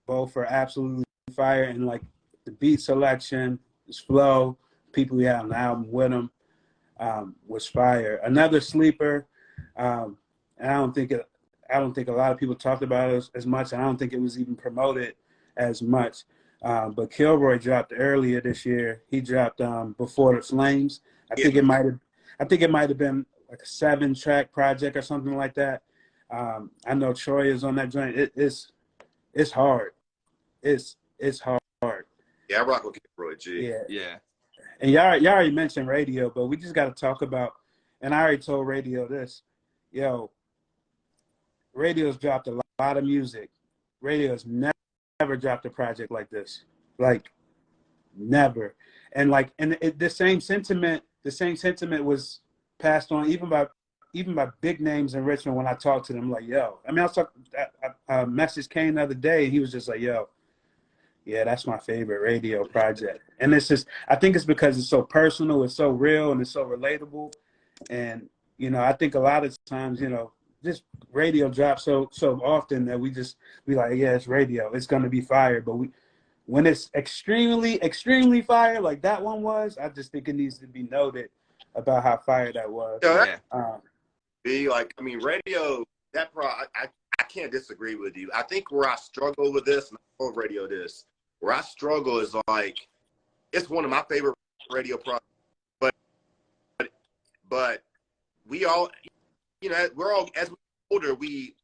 both are absolutely fire. And like the beat selection, his flow, people he had on the album with him was fire. Another sleeper, and I don't think a lot of people talked about it as much. I don't think it was even promoted as much. But Kilroy dropped earlier this year. He dropped Before the Flames. I think it might have been like a 7-track project or something like that. I know Troy is on that joint. It's hard. It's hard. Yeah, I rock with Kilroy G. Yeah. And y'all already mentioned radio, but we just got to talk about. And I already told radio this. yo, radio's dropped a lot of music. Radio's never dropped a project like this. Like, never. And like, the same sentiment was passed on even by big names in Richmond when I talked to them. Like, yo, I mean, I was talking, a message came the other day, and he was just like, yo, yeah, that's my favorite radio project. And it's just, I think it's because it's so personal, it's so real, and it's so relatable. And, you know, I think a lot of times, you know, just radio drops so often that we like, yeah, it's radio, it's going to be fire. But when it's extremely fire, like that one was, I just think it needs to be noted about how fire that was. Yeah. Be like, I mean, radio, I can't disagree with you. I think where I struggle with this, and I told radio this, where I struggle is like, it's one of my favorite radio projects, but we all, you know, we're all, as we get older, we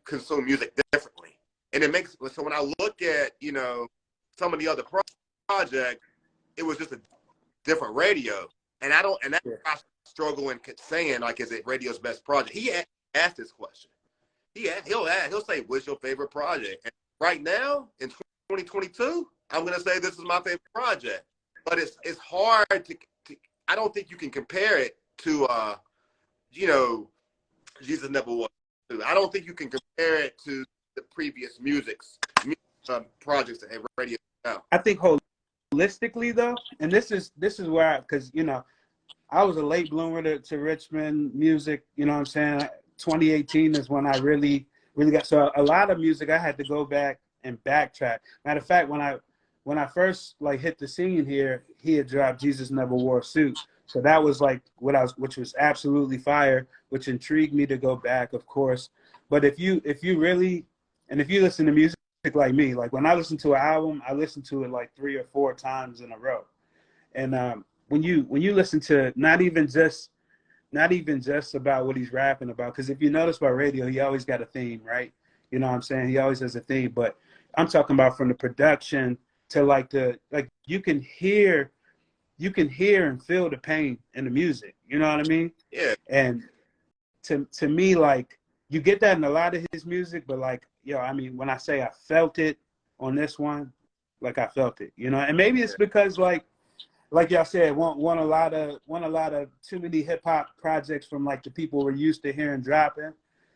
consume music differently. And it makes, so when I look at, you know, some of the other projects, it was just a different radio. And that's why I struggle in saying, like, is it radio's best project? He asked this question. He'll say, what's your favorite project? And right now, in 2022, I'm going to say this is my favorite project. But it's hard to I don't think you can compare it to, you know, Jesus Never Was. I don't think you can compare it to the previous projects that have radio now. I think holistically, though, and this is where, because, you know, I was a late bloomer to Richmond music, you know what I'm saying? 2018 is when I really got, so a lot of music I had to go back and backtrack. Matter of fact, when I first like hit the scene here, he had dropped Jesus Never Wore a Suit. So that was like which was absolutely fire, which intrigued me to go back, of course. But if you really, and if you listen to music like me, like when I listen to an album, I listen to it like 3 or 4 times in a row. And when you listen to not even just about what he's rapping about, because if you notice by radio, he always got a theme, right? You know what I'm saying? He always has a theme. But I'm talking about from the production to like you can hear and feel the pain in the music. You know what I mean? Yeah. And to me, like, you get that in a lot of his music, but like, yo, I mean, when I say I felt it on this one, like I felt it, you know. And maybe it's because like y'all said, won a lot of too many hip hop projects from like the people we're used to hearing dropping.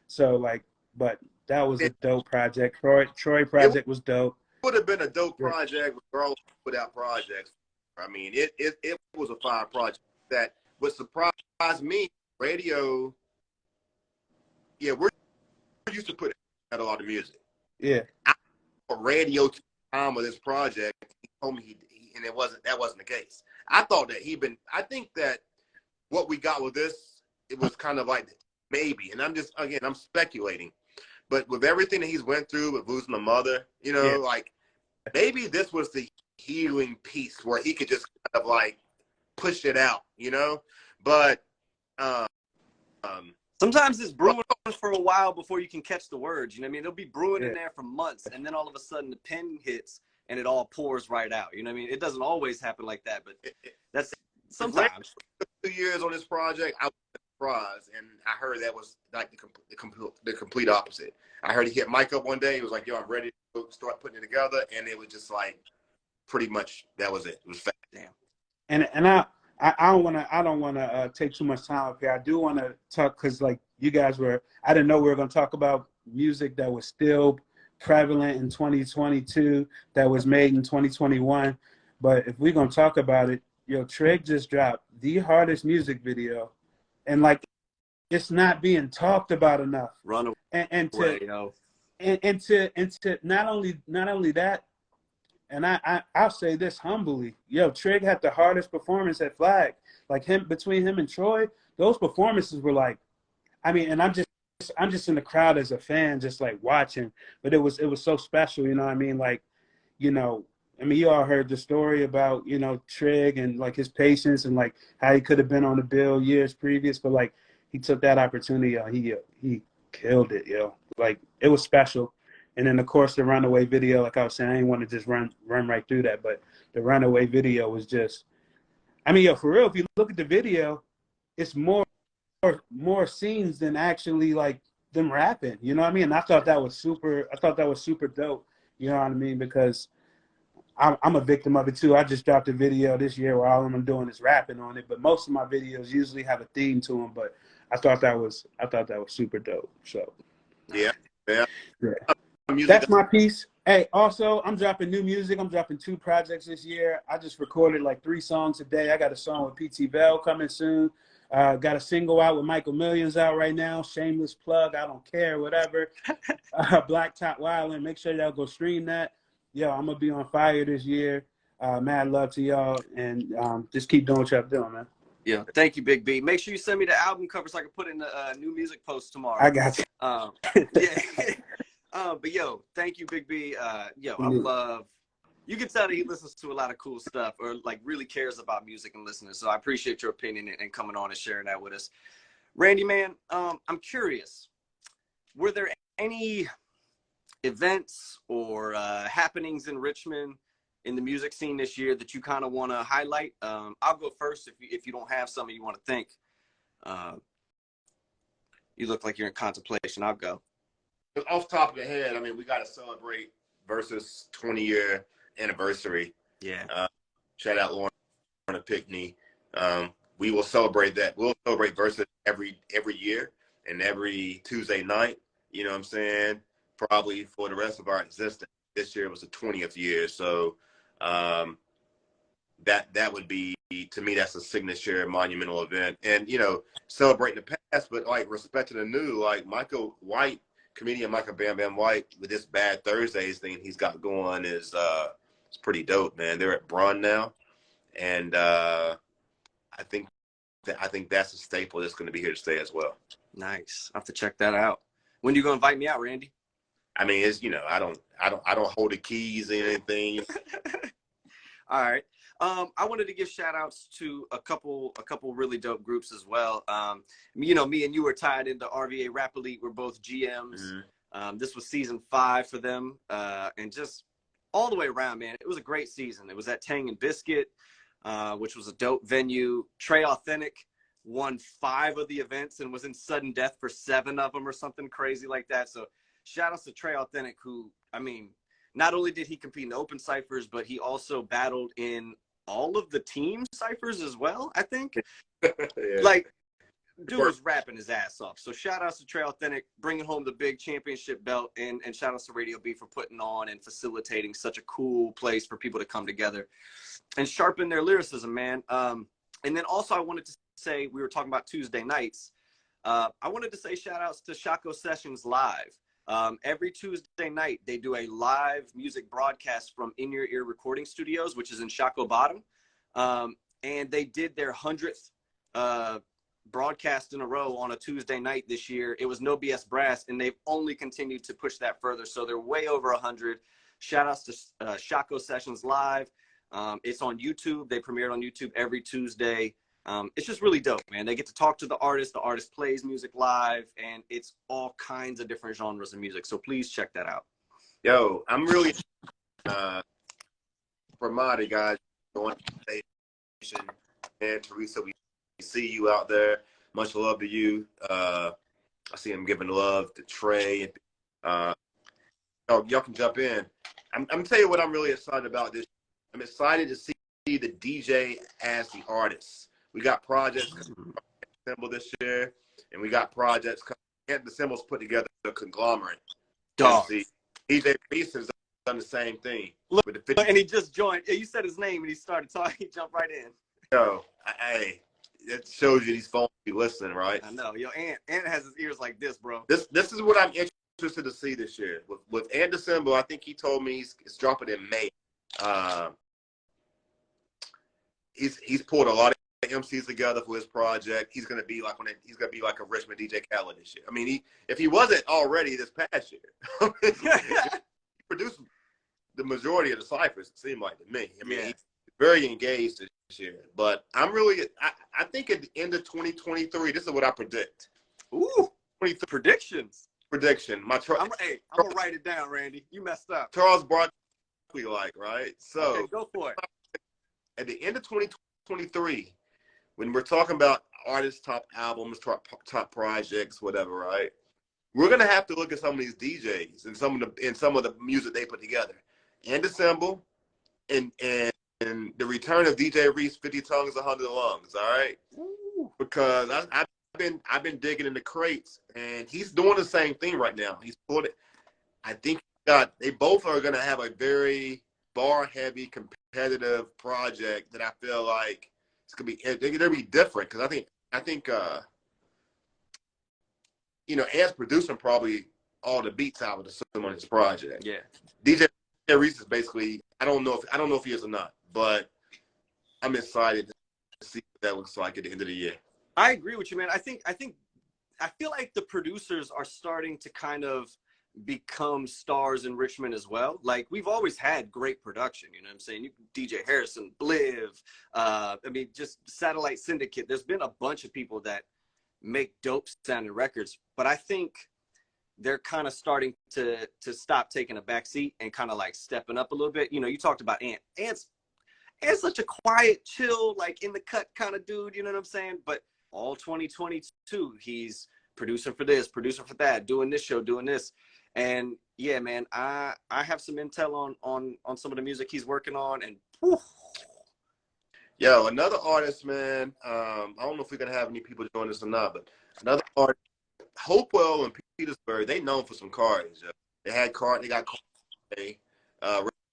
So like, but that was a dope project. Troy project was dope. It would have been a dope project regardless without projects. I mean, it was a fine project. That would surprise me. Radio, yeah, we're used to putting out a lot of music. Yeah. Radio to the time of this project, he told me and that wasn't the case. I thought that I think that what we got with this, it was kind of like maybe, and I'm speculating, but with everything that he's went through with losing a mother, you know, like maybe this was the healing piece where he could just kind of like push it out, you know. But sometimes it's brewing for a while before you can catch the words. You know what I mean? It'll be brewing in there for months, and then all of a sudden the pen hits and it all pours right out. You know what I mean? It doesn't always happen like that, but that's sometimes. 2 years on this project, I was surprised, and I heard that was like the complete opposite. I heard he hit Mike up one day. He was like, "Yo, I'm ready to start putting it together," and it was just like pretty much that was it. It was fast. Damn. And I don't want to take too much time up here. I do want to talk because like you guys I didn't know we were going to talk about music that was still prevalent in 2022 that was made in 2021. But if we're going to talk about it, yo, Trig just dropped the hardest music video, and like it's not being talked about enough. Runaway. And to not only that, and I'll say this humbly, yo, Trig had the hardest performance at Flag. Like between him and Troy, those performances were like, I mean, and I'm just in the crowd as a fan, just like watching, but it was so special, you know what I mean? Like, you know, I mean, you all heard the story about, you know, Trig and like his patience and like how he could have been on the bill years previous, but like he took that opportunity, he killed it, yo. Like it was special. And then of course the Runaway video, like I was saying, I didn't want to just run right through that, but the Runaway video was just, I mean, yo, for real, if you look at the video, it's more more scenes than actually like them rapping. You know what I mean? And I thought that was super dope. You know what I mean? Because I'm a victim of it too. I just dropped a video this year where all I'm doing is rapping on it, but most of my videos usually have a theme to them. But I thought that was super dope. So yeah. That's my piece. Hey, also, I'm dropping new music. I'm dropping 2 projects this year. I just recorded like 3 songs a day. I got a song with P.T. Bell coming soon. Got a single out with Michael Millions out right now. Shameless plug. I don't care, whatever. Black Top Wildin'. Make sure y'all go stream that. Yo, I'm going to be on fire this year. Mad love to y'all. And just keep doing what y'all doing, man. Yeah, thank you, Big B. Make sure you send me the album cover so I can put in the new music post tomorrow. I got you. Yeah. But yo, thank you, Big B. I love. You can tell that he listens to a lot of cool stuff, or like really cares about music and listening. So I appreciate your opinion and coming on and sharing that with us, Randy. Man, I'm curious. Were there any events or happenings in Richmond in the music scene this year that you kind of want to highlight? I'll go first if you don't have something you want to think. You look like you're in contemplation. I'll go. Off the top of the head, I mean, we got to celebrate Versus 20-year anniversary. Yeah. Shout out Lauren Pickney. We will celebrate that. We'll celebrate Versus every year and every Tuesday night. You know what I'm saying? Probably for the rest of our existence. This year was the 20th year, so that would be, to me, that's a signature monumental event. And celebrating the past, but like respecting the new. Like Michael White. Comedian Michael Bam Bam White, with this Bad Thursdays thing he's got going, is it's pretty dope, man. They're at Brun now, and I think that's a staple that's going to be here to stay as well. Nice. I have to check that out. When are you going to invite me out, Randy? I mean, it's I don't hold the keys or anything. All right. I wanted to give shout outs to a couple really dope groups as well. Me and you were tied into RVA Rap Elite. We're both GMs. Mm-hmm. This was season 5 for them. And just all the way around, man, it was a great season. It was at Tang and Biscuit, which was a dope venue. Trey Authentic won 5 of the events and was in sudden death for 7 of them or something crazy like that. So shout outs to Trey Authentic, who, I mean, not only did he compete in the open ciphers, but he also battled in all of the team ciphers as well, I think. Yeah. Like, dude was rapping his ass off. So shout outs to Trey Authentic, bringing home the big championship belt, and shout outs to Radio B for putting on and facilitating such a cool place for people to come together and sharpen their lyricism, man. And then also I wanted to say, we were talking about Tuesday nights. I wanted to say shout outs to Shaco Sessions Live. Every Tuesday night, they do a live music broadcast from In Your Ear Recording Studios, which is in Shaco Bottom. And they did their 100th broadcast in a row on a Tuesday night this year. It was No BS Brass, and they've only continued to push that further. So they're way over 100. Shout outs to Shaco Sessions Live. It's on YouTube. They premiered on YouTube every Tuesday. It's just really dope, man. They get to talk to the artist plays music live, and it's all kinds of different genres of music. So please check that out. Yo, I'm really Ramadi, guys, going to the station. And Teresa, we see you out there. Much love to you. I see him giving love to Trey. Y'all can jump in. I'm gonna tell you what I'm really excited about this. I'm excited to see the DJ as the artist. We got projects coming from this year, and we got projects coming. The Symbols put together a conglomerate. DJ Beast has done the same thing. Look, with the and he just joined. You said his name, and he started talking. He jumped right in. Yo, hey, it shows you these phones be listening, right? I know. Yo, Ant has his ears like this, bro. This is what I'm interested to see this year. With Ant December, I think he told me it's dropping in May. He's pulled a lot of MCs together for his project. He's gonna be like a Richmond DJ Khaled this year. I mean, if he wasn't already this past year, he produced the majority of the ciphers. It seemed like to me. I mean, he's very engaged this year. But I'm really, I think at the end of 2023, this is what I predict. Ooh, predictions. Prediction. I'm gonna write it down, Randy. You messed up. Charles Barkley, right? So okay, go for it. At the end of 2023. when we're talking about artists' top albums, top projects, whatever, right? We're gonna have to look at some of these DJs and some of the music they put together, and Assemble, and the return of DJ Reese, 50 Tongues, 100 Lungs. All right, because I've been digging in the crates, and he's doing the same thing right now. He's put it. I think they both are gonna have a very bar-heavy, competitive project that I feel like they're gonna be different, because I think you know, Ant's producing probably all the beats I would assume on his project. Yeah. DJ Reese is basically, I don't know if he is or not, but I'm excited to see what that looks like at the end of the year. I agree with you, man. I feel like the producers are starting to kind of become stars in Richmond as well. Like, we've always had great production, you know what I'm saying? DJ Harrison, Bliv, I mean, just Satellite Syndicate. There's been a bunch of people that make dope sounding records, but I think they're kind of starting to stop taking a back seat and kind of like stepping up a little bit. You know, you talked about Ant. Ant's such a quiet, chill, like in the cut kind of dude, you know what I'm saying? But all 2022, he's producing for this, producing for that, doing this show, doing this. And yeah, man, I have some intel on some of the music he's working on, and whew. Yo, another artist, man. I don't know if we're gonna have any people join us or not, but another artist, Hopewell and Petersburg. They known for some cards. They got Cardi.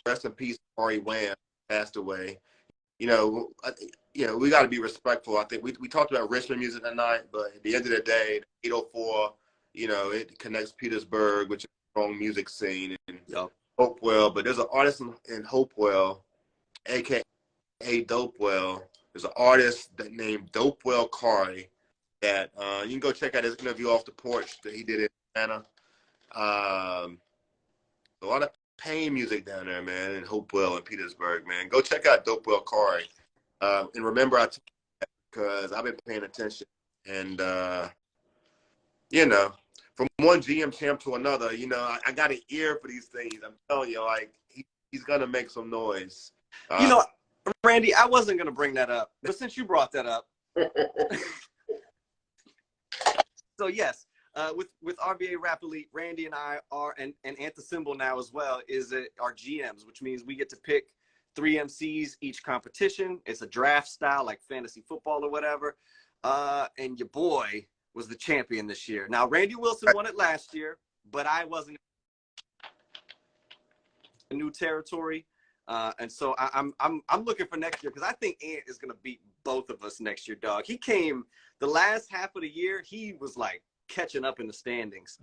Rest in peace, Ari Wham passed away. You know, we got to be respectful. I think we talked about Richmond music tonight, but at the end of the day, 804, you know, it connects Petersburg, which is a strong music scene, and Hopewell. But there's an artist in Hopewell, aka Dopewell. There's an artist named Dopewell Cardi that you can go check out his interview off the porch that he did in Atlanta. A lot of pain music down there, man, in Hopewell and Petersburg, man. Go check out Dopewell Cardi. And remember, I told you that because I've been paying attention. And, you know, from one GM champ to another, you know, I got an ear for these things. I'm telling you, like, he's going to make some noise. You know, Randy, I wasn't going to bring that up, but since you brought that up. So, yes, with HearRVA Rap Elite, Randy and I are, and Antisymbol now as well, our GMs, which means we get to pick 3 MCs each competition. It's a draft style, like fantasy football or whatever. And your boy was the champion this year. Now, Randy Wilson won it last year, but I wasn't in new territory. And so I'm looking for next year, because I think Ant is going to beat both of us next year, dog. He came the last half of the year. He was like catching up in the standings.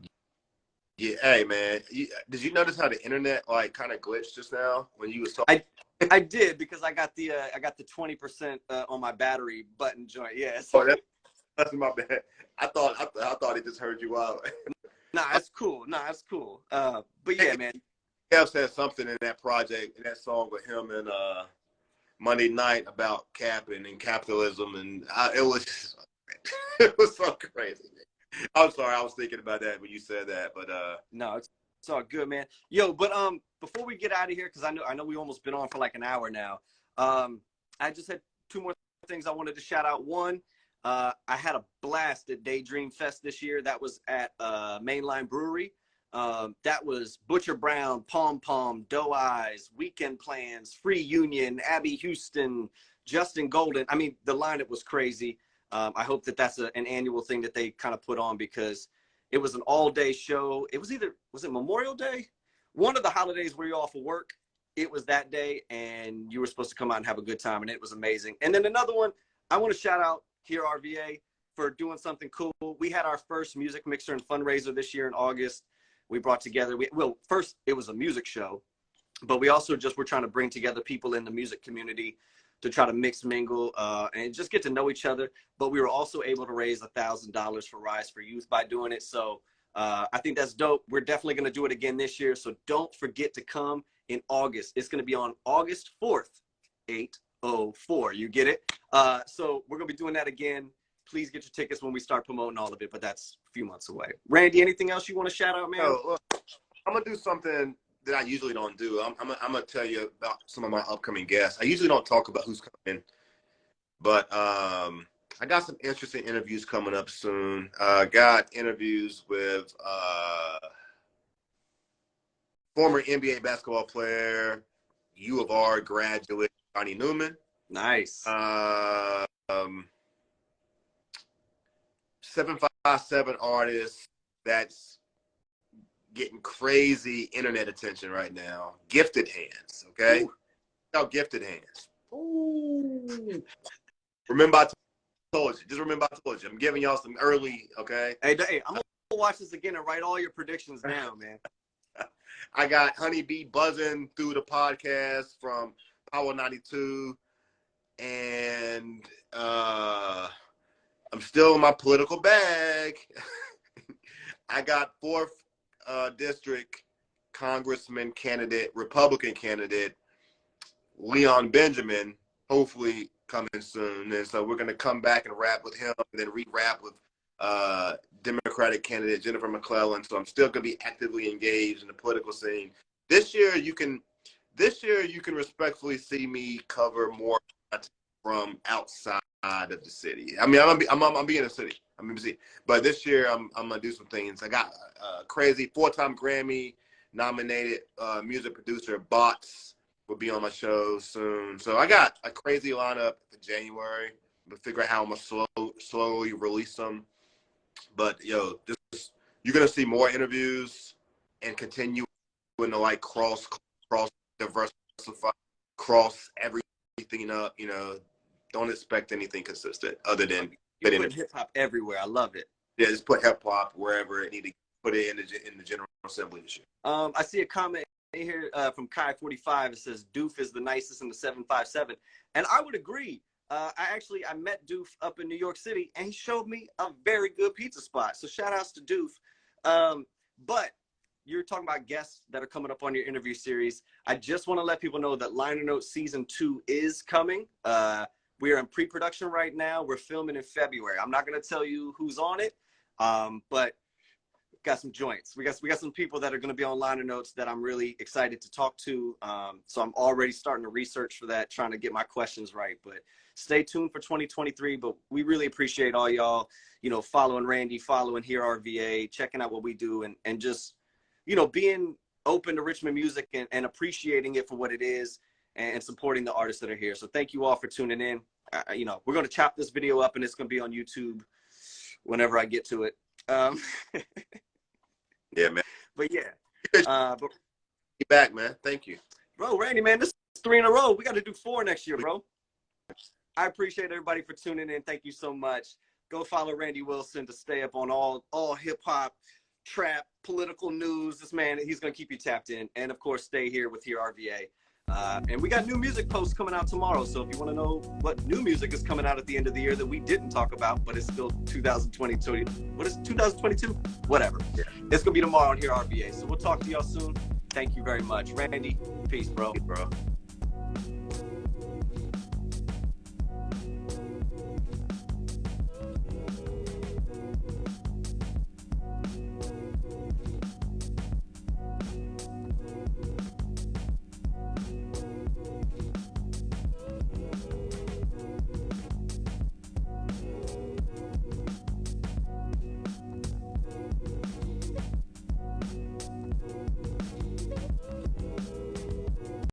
Yeah, hey man, did you notice how the internet like kind of glitched just now when you was talking? I did, because I got the 20% on my battery button joint. Yeah. So that's my bad. I thought it just heard you out. Nah, it's cool. But yeah, man. Kev said something in that project, in that song with him and Monday Night about capping and capitalism, and it was so crazy. I'm sorry, I was thinking about that when you said that, but no, it's all good, man. Yo, but before we get out of here, because I know we almost been on for like an hour now. I just had 2 more things I wanted to shout out. One, I had a blast at Daydream Fest this year. That was at Mainline Brewery. That was Butcher Brown, Pom Pom, Doe Eyes, Weekend Plans, Free Union, Abby Houston, Justin Golden. I mean, the lineup was crazy. I hope that that's an annual thing that they kind of put on, because it was an all-day show. Was it Memorial Day? One of the holidays where you're off of work. It was that day, and you were supposed to come out and have a good time, and it was amazing. And then another one, I want to shout out HearRVA for doing something cool. We had our first music mixer and fundraiser this year in August. We brought together, first it was a music show, but we also were trying to bring together people in the music community to try to mix, mingle, and just get to know each other. But we were also able to raise $1,000 for Rise for Youth by doing it. So I think that's dope. We're definitely going to do it again this year. So don't forget to come in August. It's going to be on August 4th, 8/04. You get it? So we're going to be doing that again. Please get your tickets when we start promoting all of it, but that's a few months away. Randy, anything else you want to shout out, man? Look, I'm going to do something that I usually don't do. I'm going to tell you about some of my upcoming guests. I usually don't talk about who's coming, but I got some interesting interviews coming up soon. Got interviews with former NBA basketball player, U of R graduate Johnny Newman. Nice. 757 artist that's getting crazy internet attention right now. Gifted Hands, okay? Out Gifted Hands. Ooh. Remember I told you. Just remember I told you. I'm giving y'all some early, okay? Hey, I'm gonna watch this again and write all your predictions down, man. I got Honeybee buzzing through the podcast from Power 92, and I'm still in my political bag. I got 4th district congressman candidate, Republican candidate, Leon Benjamin, hopefully coming soon. And so we're going to come back and rap with him and then re-rap with Democratic candidate Jennifer McClellan. So I'm still going to be actively engaged in the political scene. This year you can respectfully see me cover more from outside of the city. I mean, I'm be in the city. I'm in the city. But this year I'm gonna do some things. I got a crazy 4-time Grammy nominated music producer Bots will be on my show soon. So I got a crazy lineup for January. We'll figure out how I'm gonna slowly release them. But yo, just you're gonna see more interviews and continue to like cross diversify, cross everything up. You know, don't expect anything consistent other than you put hip hop everywhere. I love it. Yeah, just put hip hop wherever it need to put it in the General Assembly this year. I see a comment here from Kai45. It says Doof is the nicest in the 757, and I would agree. I met Doof up in New York City, and he showed me a very good pizza spot. So shout outs to Doof. But you're talking about guests that are coming up on your interview series. I just want to let people know that Liner Notes Season 2 is coming. We are in pre-production right now. We're filming in February. I'm not going to tell you who's on it, but got some joints. We got some people that are going to be on Liner Notes that I'm really excited to talk to. So I'm already starting to research for that, trying to get my questions right. But stay tuned for 2023. But we really appreciate all y'all, following Randy, following HearRVA, checking out what we do, and just, being open to Richmond music and appreciating it for what it is and supporting the artists that are here. So thank you all for tuning in. We're going to chop this video up and it's going to be on YouTube whenever I get to it. Yeah, man. But yeah. Be back, man. Thank you. Bro, Randy, man, this is 3 in a row. We got to do 4 next year, bro. I appreciate everybody for tuning in. Thank you so much. Go follow Randy Wilson to stay up on all hip-hop, trap, political news. This man, he's going to keep you tapped in. And, of course, stay here with HearRVA. And we got new music posts coming out tomorrow. So if you want to know what new music is coming out at the end of the year that we didn't talk about, but it's still 2022. What is it, 2022? Whatever. Yeah. It's going to be tomorrow on HearRVA. So we'll talk to y'all soon. Thank you very much. Randy, peace, bro.